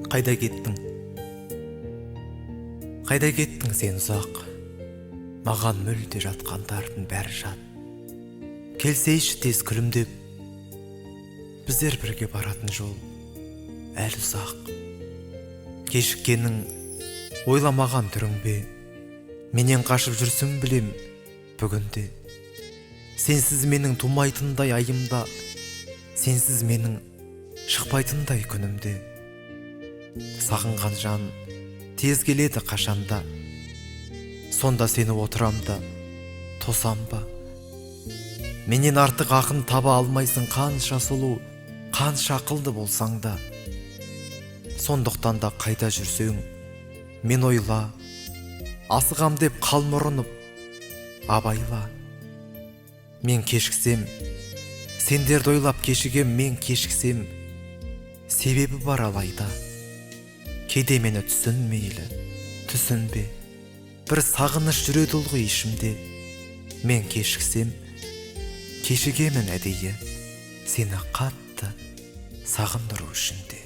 Қайда кеттің? Қайда кеттің сен ұзақ? Маған мүлде жатқандардың бәрі жат. Келсейші тез күлімдеп, біздер бірге баратын жол әлі ұзақ. Кешіккенің ойламаған түрің бе? Менен қашып жүрсің білем бүгінде. Сенсіз менің тумайтындай айымда, сенсіз менің шықпайтындай күнімде. Сағынған жан тез келеді қашанда, сонда сені отырамда, тосам ба? Менен артық ақын таба алмайсың, қанша сұлу, қанша ақылды болсаң да. Сондықтан да қайда жүрсең, мен ойла, асығам деп қалма ұрынып, абайла. Мен кешіксем, сендерді ойлап кешігем, мен кешіксем, себебі бар алайда. Кейде мені түсінмейлі, түсінбе, бір сағыныш жүреді ғой ішімде. Мен кешіксем, кешігемін әдейі, сені қатты сағындыру үшін де.